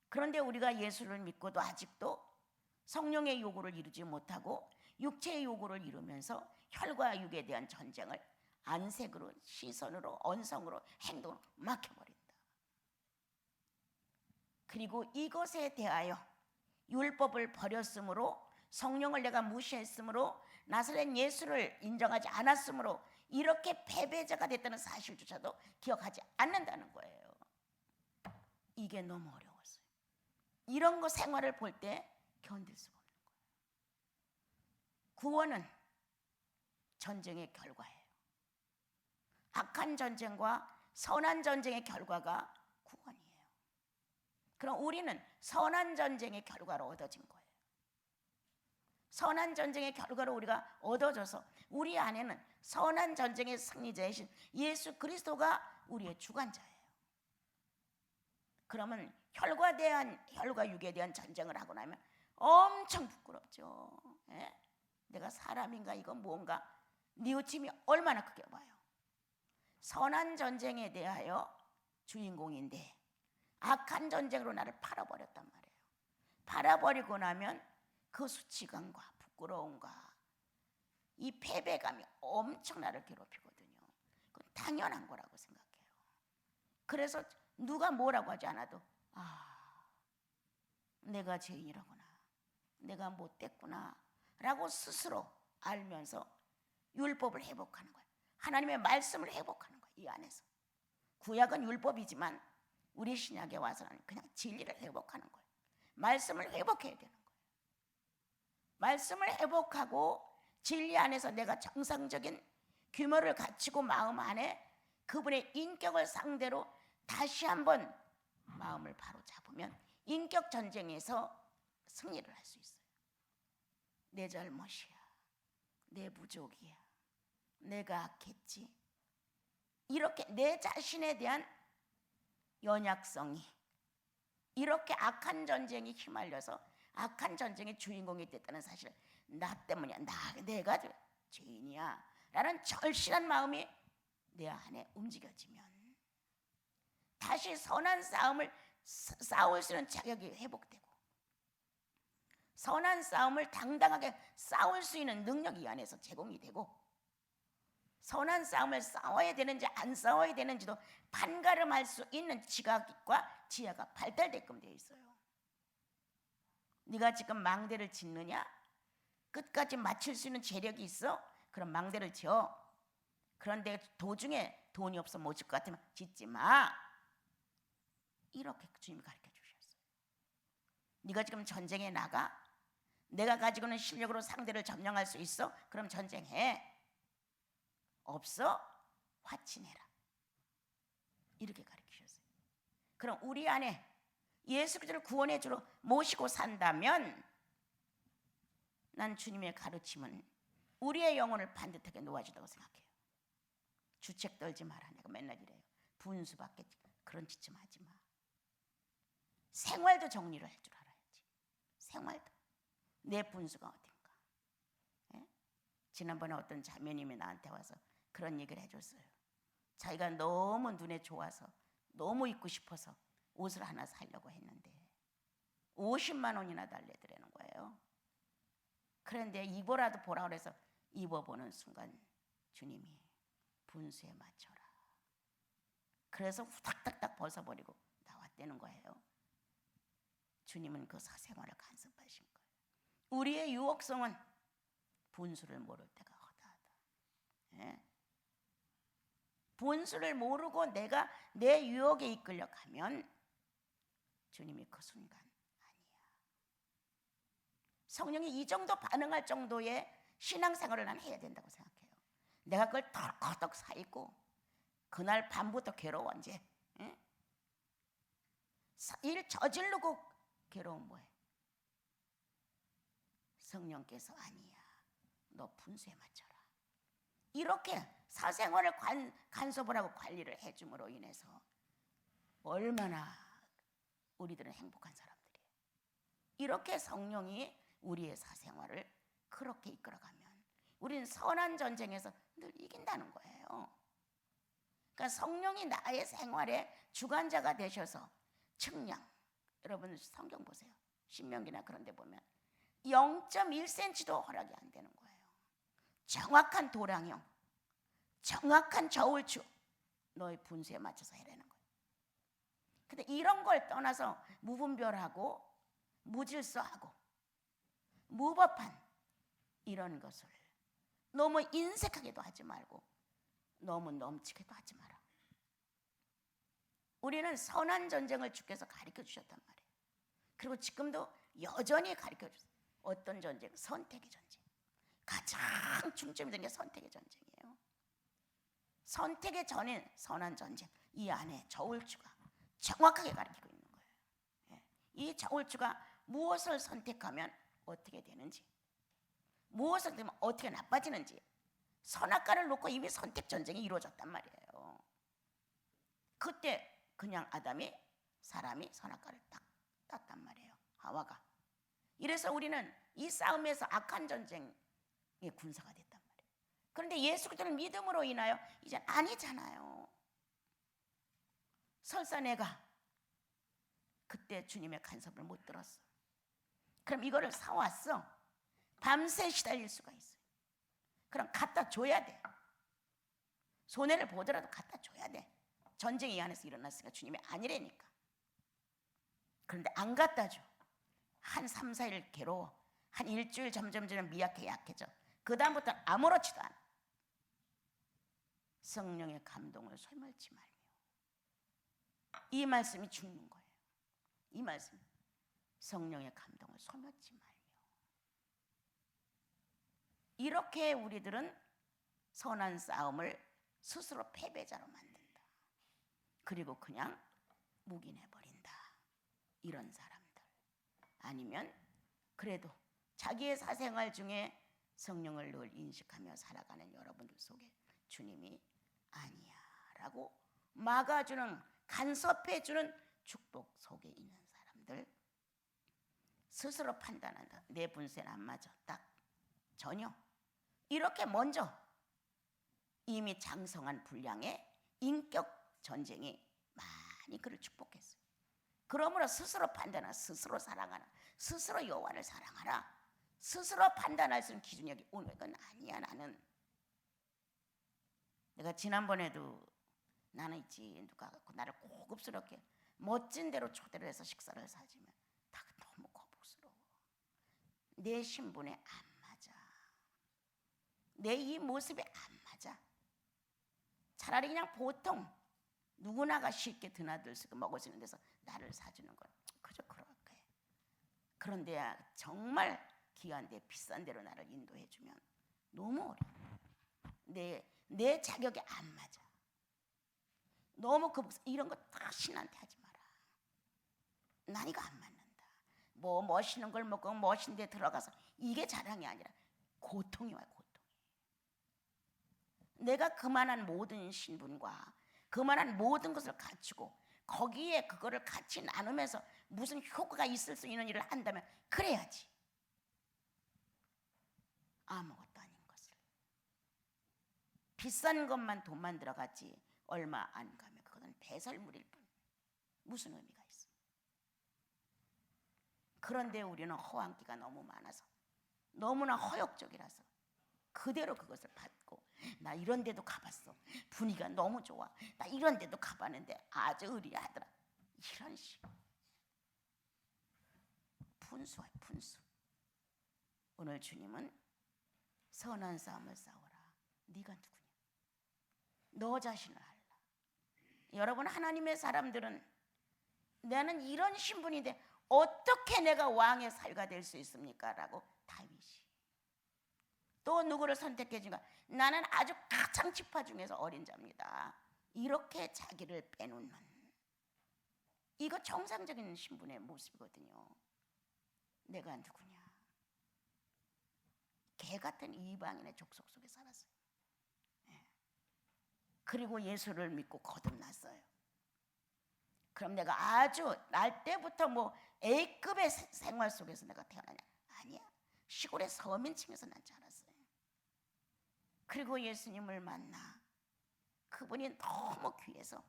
그런데 우리가 예수를 믿고도 아직도 성령의 요구를 이루지 못하고 육체의 요구를 이루면서 혈과 육에 대한 전쟁을 안색으로, 시선으로, 언성으로, 행동으로 막혀버린다. 그리고 이것에 대하여 율법을 버렸으므로, 성령을 내가 무시했으므로, 나사렛 예수를 인정하지 않았으므로 이렇게 패배자가 됐다는 사실조차도 기억하지 않는다는 거예요. 이게 너무 어려웠어요. 이런 거 생활을 볼 때 견딜 수가 없는 거예요. 구원은 전쟁의 결과예요. 악한 전쟁과 선한 전쟁의 결과가 구원이에요. 그럼 우리는 선한 전쟁의 결과로 얻어진 거예요. 선한 전쟁의 결과로 우리가 얻어져서 우리 안에는 선한 전쟁의 승리자이신 예수 그리스도가 우리의 주관자예요. 그러면 혈과 육에 대한 전쟁을 하고 나면 엄청 부끄럽죠. 예? 내가 사람인가 이건 뭔가 뉘우침이 얼마나 크게 와요. 선한 전쟁에 대하여 주인공인데 악한 전쟁으로 나를 팔아버렸단 말이에요. 팔아버리고 나면 그 수치감과 부끄러움과 이 패배감이 엄청 나를 괴롭히거든요. 그건 당연한 거라고 생각해요. 그래서 누가 뭐라고 하지 않아도 내가 죄인이라구나, 내가 못됐구나 라고 스스로 알면서 율법을 회복하는 거예요. 하나님의 말씀을 회복하는 거예요. 이 안에서 구약은 율법이지만 우리 신약에 와서는 그냥 진리를 회복하는 거예요. 말씀을 회복해야 되는 거예요. 말씀을 회복하고 진리 안에서 내가 정상적인 규모를 갖추고 마음 안에 그분의 인격을 상대로 다시 한번 마음을 바로 잡으면 인격 전쟁에서 승리를 할 수 있어요. 내 잘못이야, 내 부족이야, 내가 악했지, 이렇게 내 자신에 대한 연약성이, 이렇게 악한 전쟁에 휘말려서 악한 전쟁의 주인공이 됐다는 사실, 나 때문이야, 내가 죄인이야 라는 절실한 마음이 내 안에 움직여지면 다시 선한 싸움을 싸울 수 있는 자격이 회복되고 선한 싸움을 당당하게 싸울 수 있는 능력이 이 안에서 제공이 되고 선한 싸움을 싸워야 되는지 안 싸워야 되는지도 판가름할 수 있는 지각과 지혜가 발달되게끔 되어 있어요. 네가 지금 망대를 짓느냐? 끝까지 마칠 수 있는 재력이 있어? 그럼 망대를 지어. 그런데 도중에 돈이 없어 못 짓을 것 같으면 짓지 마. 이렇게 주님이 가르쳐 주셨어요. 네가 지금 전쟁에 나가? 내가 가지고 있는 실력으로 상대를 점령할 수 있어? 그럼 전쟁해. 없어? 화친해라. 이렇게 가르치셨어요. 그럼 우리 안에 예수 그리스도를 구원의 주로 모시고 산다면 난 주님의 가르침은 우리의 영혼을 반듯하게 놓아주다고 생각해요. 주책 떨지 마라. 내가 맨날 이래요. 분수밖에 그런 짓 좀 하지 마. 생활도 정리를 할 줄 알아야지. 생활도. 내 분수가 어딘가. 예? 지난번에 어떤 자매님이 나한테 와서 그런 얘기를 해줬어요. 자기가 너무 눈에 좋아서 너무 입고 싶어서 옷을 하나 사려고 했는데 50만 원이나 달래더라는 거예요. 그런데 입어라도 보라 그래서 입어보는 순간 주님이 분수에 맞춰라. 그래서 후닥닥닥 벗어버리고 나왔다는 거예요. 주님은 그 사생활을 간섭하신 거예요. 우리의 유혹성은 분수를 모를 때가 허다하다. 예? 분수를 모르고 내가 내 유혹에 이끌려가면 주님이 그 순간 아니야. 성령이 이 정도 반응할 정도의 신앙생활을 난 해야 된다고 생각해요. 내가 그걸 덜커덕 사입고 그날 밤부터 괴로워 이제. 예? 일 저지르고 괴로운 뭐해? 성령께서 아니야. 너 분수에 맞춰라. 이렇게 사생활을 간섭을 하고 관리를 해줌으로 인해서 얼마나 우리들은 행복한 사람들이에요. 이렇게 성령이 우리의 사생활을 그렇게 이끌어가면 우리는 선한 전쟁에서 늘 이긴다는 거예요. 그러니까 성령이 나의 생활의 주관자가 되셔서 측량, 여러분 성경 보세요. 신명기나 그런 데 보면 0.1cm도 허락이 안 되는 거예요. 정확한 도량형, 정확한 저울추, 너의 분수에 맞춰서 해라는 거예요. 근데 이런 걸 떠나서 무분별하고 무질서하고 무법한 이런 것을 너무 인색하게도 하지 말고 너무 넘치게도 하지 마라. 우리는 선한 전쟁을 주께서 가르쳐 주셨단 말이에요. 그리고 지금도 여전히 가르쳐 주세요. 어떤 전쟁? 선택의 전쟁. 가장 중점이 되는 게 선택의 전쟁이에요. 선택의 전인 선한 전쟁. 이 안에 저울추가 정확하게 가르치고 있는 거예요. 예. 이 저울추가 무엇을 선택하면 어떻게 되는지, 무엇을 되면 어떻게 나빠지는지 선악과를 놓고 이미 선택 전쟁이 이루어졌단 말이에요. 그때 그냥 사람이 선악과를 딱 땄단 말이에요. 하와가. 이래서 우리는 이 싸움에서 악한 전쟁의 군사가 됐단 말이에요. 그런데 예수 그리스도를 믿음으로 인하여 이제 아니잖아요. 설사 내가 그때 주님의 간섭을 못 들었어. 그럼 이거를 사왔어. 밤새 시달릴 수가 있어요. 그럼 갖다 줘야 돼. 손해를 보더라도 갖다 줘야 돼. 전쟁이 이 안에서 일어났으니까 주님이 아니라니까. 그런데 안 갖다 줘. 한 3, 4일 괴로워. 한 일주일 점점 미약해 약해져. 그 다음부터 아무렇지도 않아. 성령의 감동을 소멸치 말며. 이 말씀이 죽는 거예요. 이 말씀. 성령의 감동을 소멸치 말며. 이렇게 우리들은 선한 싸움을 스스로 패배자로 만든다. 그리고 그냥 묵인해버린다. 이런 사람들. 아니면 그래도 자기의 사생활 중에 성령을 늘 인식하며 살아가는 여러분들 속에 주님이 아니야 라고 막아주는, 간섭해주는 축복 속에 있는 사람들, 스스로 판단한다. 내 분수에는 안 맞아. 딱 전혀. 이렇게 먼저 이미 장성한 분량의 인격 전쟁이 많이 그를 축복했어요. 그러므로 스스로 판단하라, 스스로 사랑하라, 스스로 여호와를 사랑하라. 스스로 판단할 수 있는 기준이 여기 오늘 건 아니야. 나는 내가 지난번에도 나는 있지 누가 갖고 나를 고급스럽게 멋진 대로 초대를 해서 식사를 사주면 다 너무 거북스러워. 내 신분에 안 맞아. 내 이 모습에 안 맞아. 차라리 그냥 보통 누구나가 쉽게 드나들 수 있고 먹을 수 있는 데서 나를 사주는 건 그저 그렇게. 그런데 정말 귀한데 비싼 데로 나를 인도해주면 너무 어려워. 내 자격에 안 맞아. 너무 이런 거 다 신한테 하지 마라. 난 이거 안 맞는다. 뭐 멋있는 걸 먹고 멋있는 데 들어가서 이게 자랑이 아니라 고통이 와요. 고통. 내가 그만한 모든 신분과 그만한 모든 것을 갖추고 거기에 그거를 같이 나누면서 무슨 효과가 있을 수 있는 일을 한다면 그래야지. 아무것도 아닌 것을 비싼 것만 돈만 들어갔지 얼마 안 가면 그것은 배설물일 뿐 무슨 의미가 있어. 그런데 우리는 허황기가 너무 많아서 너무나 허욕적이라서 그대로 그것을 받고 나 이런 데도 가봤어. 분위기가 너무 좋아. 나 이런 데도 가봤는데 아주 의리하더라. 이런 식 분수야 분수. 오늘 주님은 선한 싸움을 싸워라. 네가 누구냐? 너 자신을 알라. 여러분 하나님의 사람들은 나는 이런 신분인데 어떻게 내가 왕의 사위가 될 수 있습니까? 라고 다윗이 또 누구를 선택해 준가? 나는 아주 가장 지파 중에서 어린 자입니다. 이렇게 자기를 빼놓는 이거 정상적인 신분의 모습이거든요. 내가 누구냐? 개 같은 이방인의 족속 속에 살았어요. 그리고 예수를 믿고 거듭났어요. 그럼 내가 아주 날 때부터 뭐 A급의 생활 속에서 내가 태어나냐? 아니야. 시골의 서민층에서 난 자랐어요. 그리고 예수님을 만나 그분이 너무 귀해서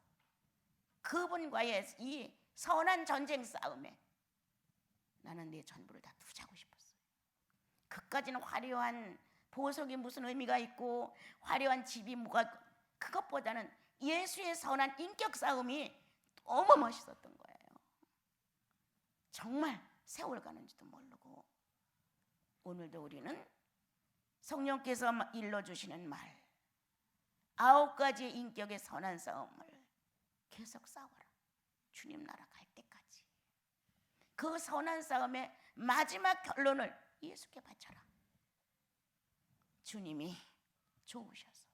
그분과의 이 선한 전쟁 싸움에 나는 내 전부를 다 투자하고 싶었어요. 그까지는 화려한 보석이 무슨 의미가 있고 화려한 집이 뭐가 그것보다는 예수의 선한 인격 싸움이 너무 멋있었던 거예요. 정말 세월 가는지도 모르고 오늘도 우리는 성령께서 일러주시는 말 9가지의 인격의 선한 싸움을 계속 싸워라. 주님 나라 갈 때까지. 그 선한 싸움의 마지막 결론을 예수께 바쳐라. 주님이 좋으셔서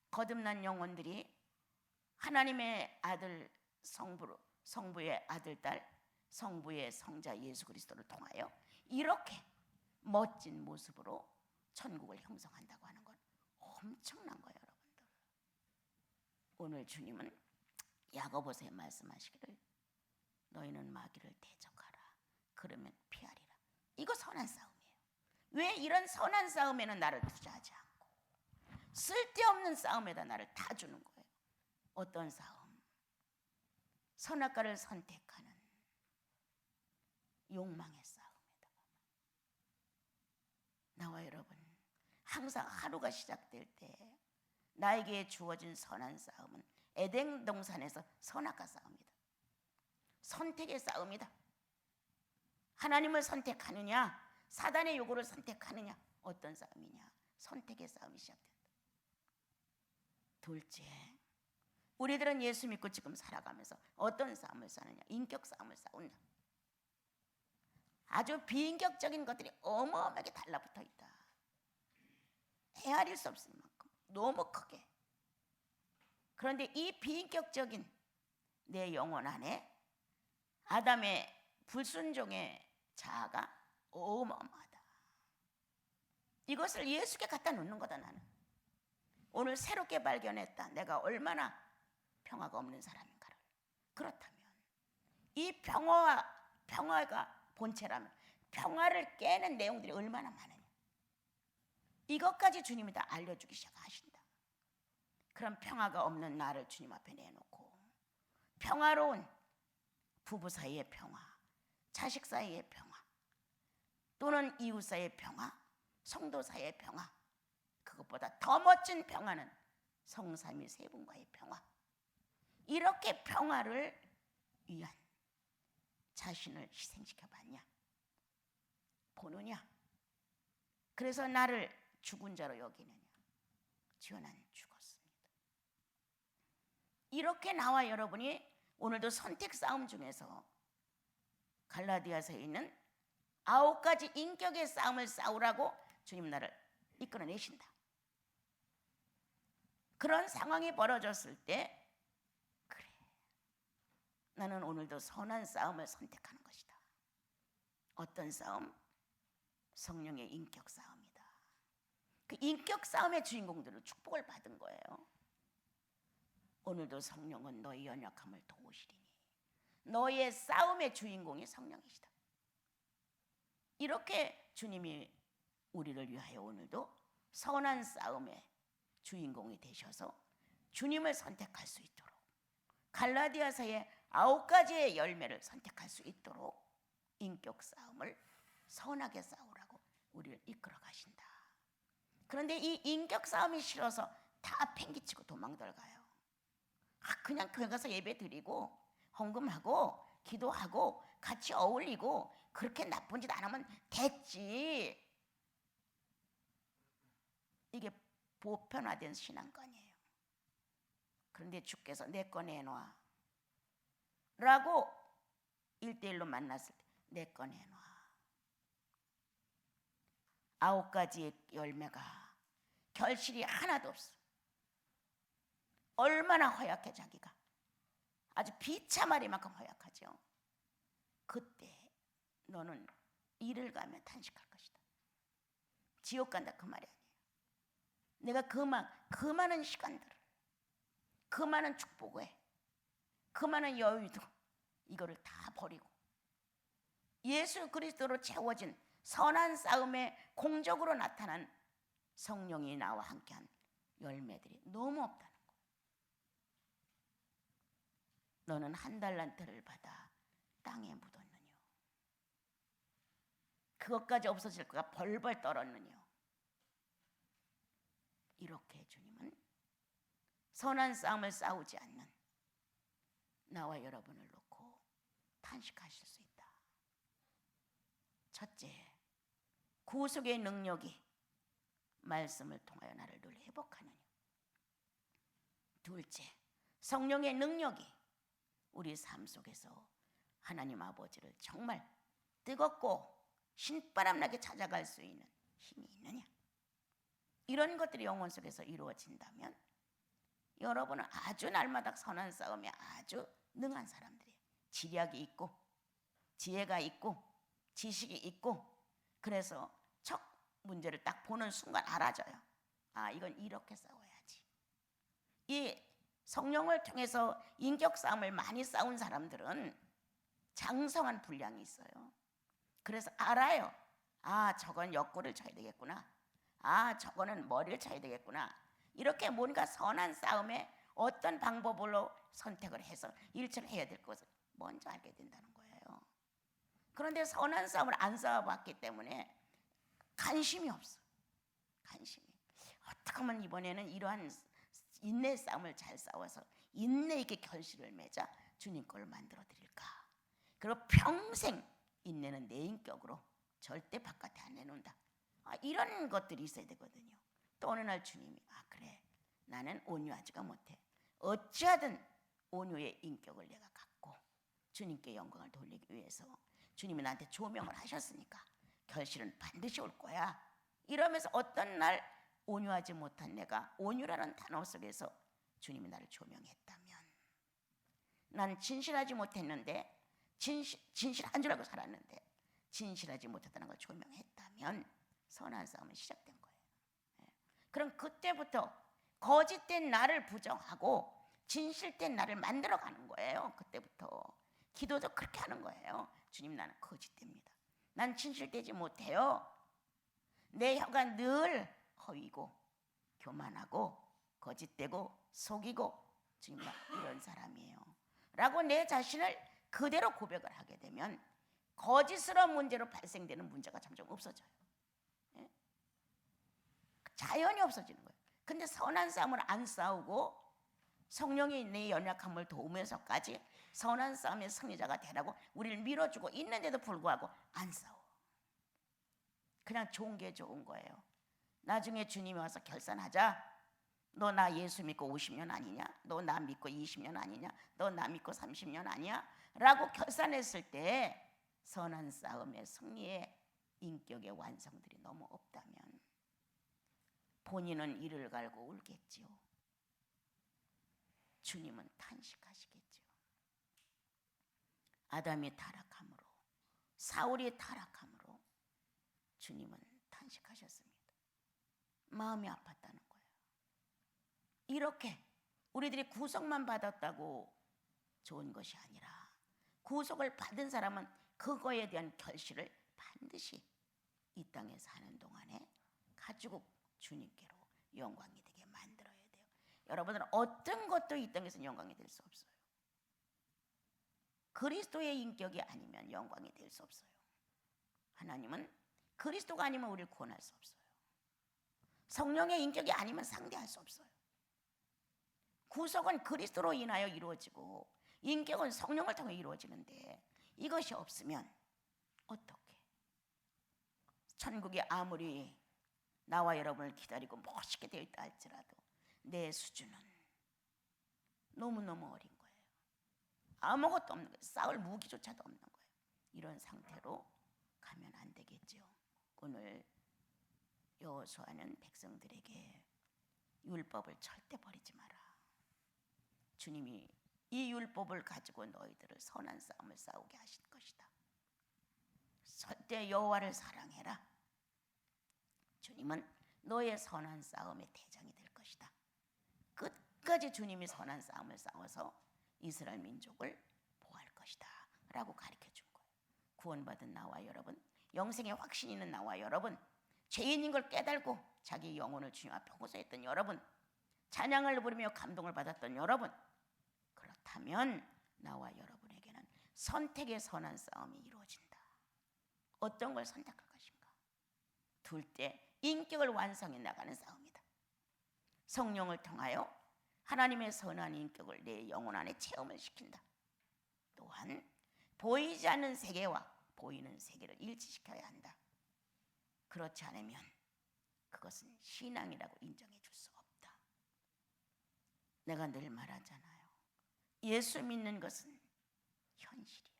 거듭난 영혼들이 하나님의 아들 성부의 아들 딸 성부의 성자 예수 그리스도를 통하여 이렇게 멋진 모습으로 천국을 형성한다고 하는 건 엄청난 거예요, 여러분들. 오늘 주님은 야고보서에 말씀하시기를 너희는 마귀를 대적하라. 그러면 피하리라. 이거 선한 싸움이에요. 왜 이런 선한 싸움에는 나를 투자하지 않고 쓸데없는 싸움에다 나를 다 주는 거예요. 어떤 싸움? 선악과를 선택하는 욕망의 싸움에다가 나와 여러분 항상 하루가 시작될 때 나에게 주어진 선한 싸움은 에덴 동산에서 선악과 싸움이다. 선택의 싸움이다. 하나님을 선택하느냐 사단의 요구를 선택하느냐 어떤 싸움이냐 선택의 싸움이 시작된다. 둘째 우리들은 예수 믿고 지금 살아가면서 어떤 싸움을 싸느냐 인격 싸움을 싸운다. 아주 비인격적인 것들이 어마어마하게 달라붙어 있다. 헤아릴 수 없을 만큼 너무 크게. 그런데 이 비인격적인 내 영혼 안에 아담의 불순종의 자아가 어마어마하다. 이것을 예수께 갖다 놓는 거다. 나는 오늘 새롭게 발견했다. 내가 얼마나 평화가 없는 사람인가를. 그렇다면 이 평화가 본체라면 평화를 깨는 내용들이 얼마나 많으냐. 이것까지 주님이 다 알려주기 시작하신다. 그럼 평화가 없는 나를 주님 앞에 내놓고 평화로운 부부 사이의 평화, 자식 사이의 평화, 또는 이웃 사이의 평화, 성도 사이의 평화, 그것보다 더 멋진 평화는 성삼위 세 분과의 평화. 이렇게 평화를 위한 자신을 희생시켜 봤냐? 보느냐? 그래서 나를 죽은 자로 여기느냐? 주여 나는 죽었습니다. 이렇게 나와 여러분이 오늘도 선택 싸움 중에서 갈라디아서에 있는 9가지 인격의 싸움을 싸우라고 주님 나를 이끌어내신다. 그런 상황이 벌어졌을 때 그래 나는 오늘도 선한 싸움을 선택하는 것이다. 어떤 싸움? 성령의 인격 싸움이다. 그 인격 싸움의 주인공들은 축복을 받은 거예요. 오늘도 성령은 너희 연약함을 도우시리니. 너의 싸움의 주인공이 성령이시다. 이렇게 주님이 우리를 위하여 오늘도 선한 싸움의 주인공이 되셔서 주님을 선택할 수 있도록, 갈라디아서의 9가지의 열매를 선택할 수 있도록 인격 싸움을 선하게 싸우라고 우리를 이끌어 가신다. 그런데 이 인격 싸움이 싫어서 다 팽개치고 도망들 가요. 그냥 교회 가서 예배 드리고 헌금하고 기도하고 같이 어울리고 그렇게 나쁜 짓 안 하면 됐지. 이게 보편화된 신앙관이에요. 그런데 주께서 내 거 내놔 라고 1대1로 만났을 때 내 거 내놔. 9가지의 열매가 결실이 하나도 없어. 얼마나 허약해 자기가. 아주 비참하리만큼 허약하죠. 그때 너는 이를 가며 탄식할 것이다. 지옥 간다 그 말이 아니에요. 내가 그 많은 시간들을, 그 많은 축복에, 그 많은 여유도 이거를 다 버리고 예수 그리스도로 채워진 선한 싸움에 공적으로 나타난 성령이 나와 함께한 열매들이 너무 없다는 거예요. 너는 한 달란트를 받아 땅에 묻었느뇨. 그것까지 없어질 거가 벌벌 떨었느뇨. 이렇게 주님은 선한 싸움을 싸우지 않는 나와 여러분을 놓고 탄식하실 수 있다. 첫째, 구속의 능력이 말씀을 통하여 나를 늘 회복하느냐. 둘째, 성령의 능력이 우리 삶 속에서 하나님 아버지를 정말 뜨겁고 신바람나게 찾아갈 수 있는 힘이 있느냐. 이런 것들이 영혼 속에서 이루어진다면 여러분은 아주 날마다 선한 싸움에 아주 능한 사람들이에요. 지략이 있고 지혜가 있고 지식이 있고, 그래서 척 문제를 딱 보는 순간 알아져요. 이건 이렇게 싸워야지. 이 성령을 통해서 인격 싸움을 많이 싸운 사람들은 장성한 분량이 있어요. 그래서 알아요. 저건 옆구리를 쳐야 되겠구나. 저거는 머리를 쳐야 되겠구나. 이렇게 뭔가 선한 싸움에 어떤 방법으로 선택을 해서 일처를 해야 될 것을 먼저 알게 된다는 거예요. 그런데 선한 싸움을 안 싸워봤기 때문에 관심이 없어. 관심이. 어떻게 하면 이번에는 이러한 인내 싸움을 잘 싸워서 인내 있게 결실을 맺어 주님 걸 만들어 드릴까. 그리고 평생 인내는 내 인격으로 절대 바깥에 안 내놓는다. 이런 것들이 있어야 되거든요. 또 어느 날 주님이 그래, 나는 온유하지가 못해. 어찌하든 온유의 인격을 내가 갖고 주님께 영광을 돌리기 위해서 주님이 나한테 조명을 하셨으니까 결실은 반드시 올 거야. 이러면서 어떤 날 온유하지 못한 내가 온유라는 단어 속에서 주님이 나를 조명했다면, 난 진실하지 못했는데 진실한 줄 알고 살았는데 진실하지 못했다는 걸 조명했다면 선한 싸움은 시작된 거예요. 그럼 그때부터 거짓된 나를 부정하고 진실된 나를 만들어가는 거예요. 그때부터 기도도 그렇게 하는 거예요. 주님, 나는 거짓됩니다. 난 진실되지 못해요. 내 혀가 늘 허위고 교만하고 거짓되고 속이고 주님, 나 이런 사람이에요 라고 내 자신을 그대로 고백을 하게 되면 거짓스러운 문제로 발생되는 문제가 점점 없어져요. 자연히 없어지는 거예요. 근데 선한 싸움을 안 싸우고 성령이 내 연약함을 도우면서까지 선한 싸움의 승리자가 되라고 우리를 밀어주고 있는데도 불구하고 안 싸워. 그냥 좋은 게 좋은 거예요. 나중에 주님이 와서 결산하자. 너 나 예수 믿고 50년 아니냐? 너 나 믿고 20년 아니냐? 너 나 믿고 30년 아니야? 라고 결산했을 때 선한 싸움의 승리의 인격의 완성들이 너무 없다면 본인은 이를 갈고 울겠지요. 주님은 탄식하시겠죠. 아담이 타락함으로, 사울이 타락함으로 주님은 탄식하셨습니다. 마음이 아팠다는 거예요. 이렇게 우리들이 구속만 받았다고 좋은 것이 아니라 구속을 받은 사람은 그거에 대한 결실을 반드시 이 땅에 사는 동안에 가지고 주님께로 영광이 되게 만들어야 돼요. 여러분들은 어떤 것도 이 땅에서는 영광이 될 수 없어요. 그리스도의 인격이 아니면 영광이 될 수 없어요. 하나님은 그리스도가 아니면 우리를 구원할 수 없어요. 성령의 인격이 아니면 상대할 수 없어요. 구속은 그리스도로 인하여 이루어지고 인격은 성령을 통해 이루어지는데 이것이 없으면 어떻게? 천국이 아무리 나와 여러분을 기다리고 멋있게 되어 있다 할지라도 내 수준은 너무너무 어린 거예요. 아무것도 없는 거예요. 싸울 무기조차도 없는 거예요. 이런 상태로 가면 안 되겠죠. 오늘 여호수아는 백성들에게 율법을 절대 버리지 마라. 주님이 이 율법을 가지고 너희들을 선한 싸움을 싸우게 하실 것이다. 절대 여호와를 사랑해라. 주님은 너의 선한 싸움의 대장이 될 것이다. 끝까지 주님이 선한 싸움을 싸워서 이스라엘 민족을 보호할 것이다 라고 가르쳐 준 거예요. 구원받은 나와 여러분, 영생의 확신이 있는 나와 여러분, 죄인인 걸 깨달고 자기 영혼을 주님 앞에 호소했던 여러분, 찬양을 부르며 감동을 받았던 여러분, 그렇다면 나와 여러분에게는 선택의 선한 싸움이 이루어진다. 어떤 걸 선택할 것인가? 둘째, 인격을 완성해 나가는 싸움이다. 성령을 통하여 하나님의 선한 인격을 내 영혼 안에 체험을 시킨다. 또한 보이지 않는 세계와 보이는 세계를 일치시켜야 한다. 그렇지 않으면 그것은 신앙이라고 인정해 줄 수 없다. 내가 늘 말하잖아요. 예수 믿는 것은 현실이야.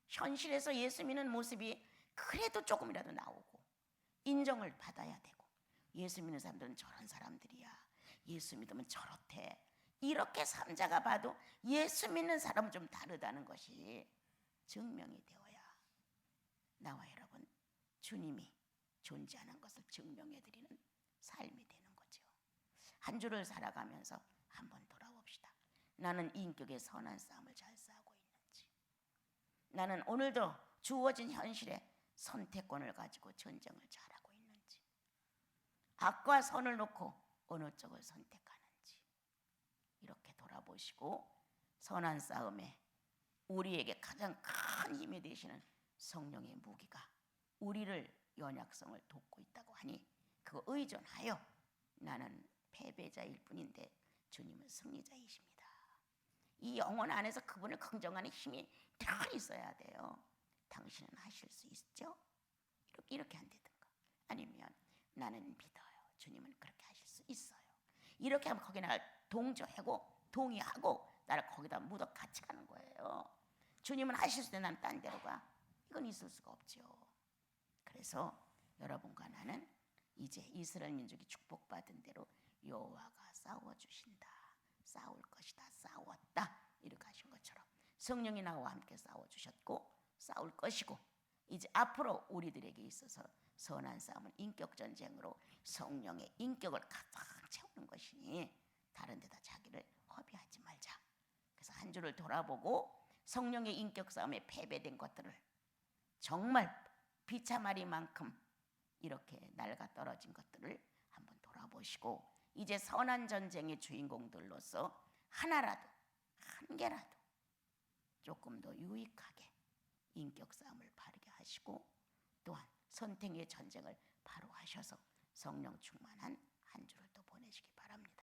현실에서 예수 믿는 모습이 그래도 조금이라도 나오고 인정을 받아야 되고, 예수 믿는 사람들은 저런 사람들이야, 예수 믿으면 저렇대, 이렇게 삼자가 봐도 예수 믿는 사람은 좀 다르다는 것이 증명이 되어야 나와 여러분 주님이 존재하는 것을 증명해드리는 삶이 되는 거죠. 한 주를 살아가면서 한번 돌아봅시다. 나는 인격의 선한 싸움을 잘 싸우고 있는지, 나는 오늘도 주어진 현실에 선택권을 가지고 전쟁을 잘하고 있는지, 악과 선을 놓고 어느 쪽을 선택하는지 이렇게 돌아보시고 선한 싸움에 우리에게 가장 큰 힘이 되시는 성령의 무기가 우리를 연약성을 돕고 있다고 하니 그거 의존하여 나는 패배자일 뿐인데 주님은 승리자이십니다. 이 영혼 안에서 그분을 긍정하는 힘이 다 있어야 돼요. 당신은 하실 수 있죠? 이렇게 한다든가, 아니면 나는 믿어요, 주님은 그렇게 하실 수 있어요, 이렇게 하면 거기 나를 동조하고 동의하고 나를 거기다 묻어 같이 가는 거예요. 주님은 하실 수 있는데 나는 딴 데로 가, 이건 있을 수가 없죠. 그래서 여러분과 나는 이제 이스라엘 민족이 축복받은 대로 여호와가 싸워주신다, 싸울 것이다, 싸웠다 이렇게 하신 것처럼 성령이 나와 함께 싸워주셨고 싸울 것이고, 이제 앞으로 우리들에게 있어서 선한 싸움은 인격전쟁으로 성령의 인격을 가득 채우는 것이니 다른 데다 자기를 허비하지 말자. 그래서 한 주를 돌아보고 성령의 인격 싸움에 패배된 것들을, 정말 비참하리만큼 이렇게 낡아 떨어진 것들을 한번 돌아보시고 이제 선한 전쟁의 주인공들로서 하나라도, 한 개라도 조금 더 유익하게 인격 싸움을 바르게 하시고, 또한 선택의 전쟁을 바로 하셔서 성령 충만한 한 주를 또 보내시기 바랍니다.